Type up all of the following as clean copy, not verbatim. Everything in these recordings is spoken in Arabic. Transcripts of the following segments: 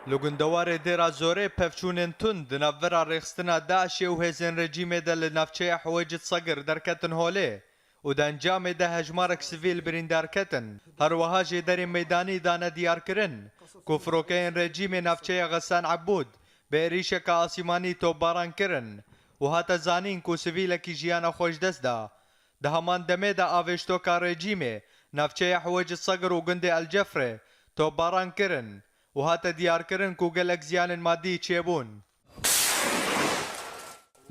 لوگندوار دیرا زوره پفچونن تند نافورا رخستنا داعش و هزن رژیم ده لنافچه حواجت صقر درکتن هوله و ده انجام ده هجمارک سیویل بریندار کتن هر وها جدر میدانی دانه دیار کرن کفروکین رژیم نافچه غسان عبود به ریشک آسیمانی توباران کرن و هات زانین کو سیویل کی جیان خوش دست ده ده همان دمه ده آوشتو کا رژیم نافچه حواجت صقر و گند الجفره توباران کرن و هاتا دیارکردن کو گەلێک زیانن مادی چێبوون.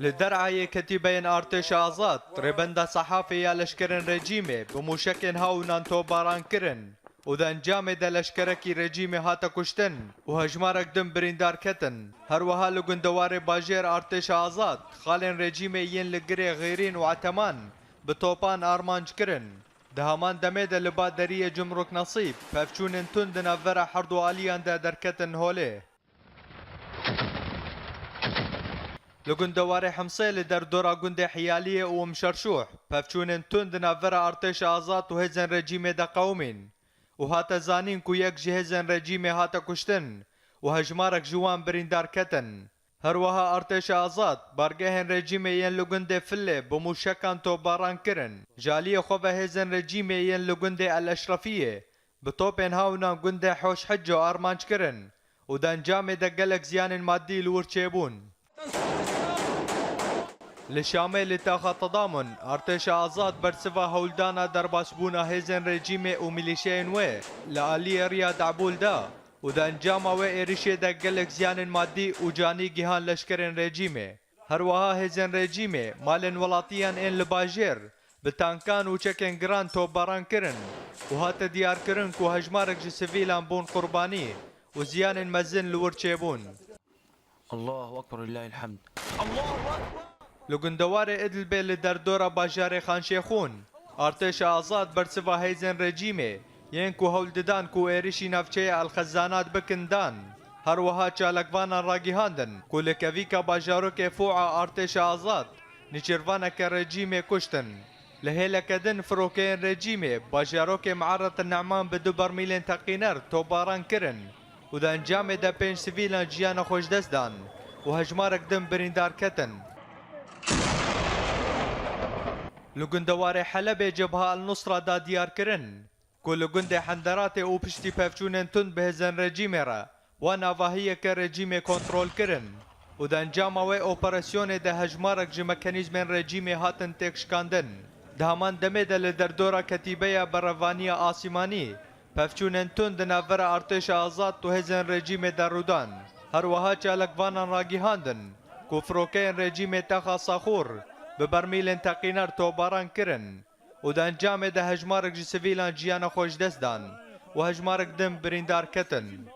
لە دەرعایە کەتیبەیەن ئارتێشە ئازاد ڕێبەندە سەحافێ یا لەشکرن رێجیمێ بموشەکێن هاونان تۆبارانکردن و دە ئەنجامێدا لەشکرەکی رێجیمێ هاتە کوشتن و هەژمارێک دم بریندار کەتن هەروەها لە گوندەوارێ باژێر ئارتێشە ئازاد خاڵێن رێجیمێ یەن لە گرێ غێرین و عەتەمان بە تۆپان ئارمانجکردن ده همان دمه ده لبا دریه جمرک نصیب پفچونن تند نافورا حرد و آلیان ده درکتن هوله لگندوار حمصه لدر دورا گنده حیالیه و مشرشوح پفچونن تند نافورا ارتش آزاد و هزن رژیم ده قومین و هاتا زانین کو یک جهزن رژیم هاتا کشتن و هجمارک جوان بریندار کتن هروها ارتش آزاد بارگهن رژیم ین لگنده فله بموشکان توباران کرن جالی خواه هزن رژیم ین لگنده الاشرفیه بطوپن هاونا گنده حوش حج و آرمانج کرن و ده انجام ده گلک زیان مادی لور چیبون لشامه لتاخا تضامن ارتش آزاد برسفا هولدانا در باسبونا هزن رژیم و میلیشین و لآلی ریاد عبول دا و ده انجام و ایریشه ده گلک زیان مادی و جانی گیهان لشکرین رژیمه هروها هزن رژیمه مالن ولاتیان این لباجر بتانکان و چکن گران توباران کرن و هات دیار کرن که هجمارک جی سویلان بون قربانی و زیان مزن لور چیبون الله اکبر لله الحمد الله اکبر لگندوار ادلبه لدردورا باجار خانشیخون ارتش آزاد برسفا هزن رژیمه ین کو هول ددان کو ایریشی نافچه الخزانات بکندان هروها چالکوانا راگیهاندن کو لکویکا باجارو که فوعا ارتش آزاد نچروانا که رژیم کشتن لهیلکدن فروکین رژیم باجارو که معرض النعمان بدو برمیلین تقینر توباران کرن و ده انجام ده پنج سویلان جیان خوش دست دان و هجمارک دم بریندار کتن لگندوار حلب جبهه النصرة دا دیار کرن كل جند حندرات او پشتی پفچونن تند به هزن رژیم را و نواهی که رژیم کنترل کرن و ده انجام و اپراسیون ده هجمارک جی مکانیزم رژیم هاتن تکشکاندن ده همان دمه ده لدردورا کتیبه بروانی آسیمانی پفچونن تند نافور ارتش آزاد و هزن رژیم در رودان هروها چالکوانان راگیهاندن کفروکین رژیم تخا صخور به برمیلن تقینر توباران کرن و ده انجام ده هجمارک جی سویلان جیان خوش دست دان و هجمارک دم بریندار کتن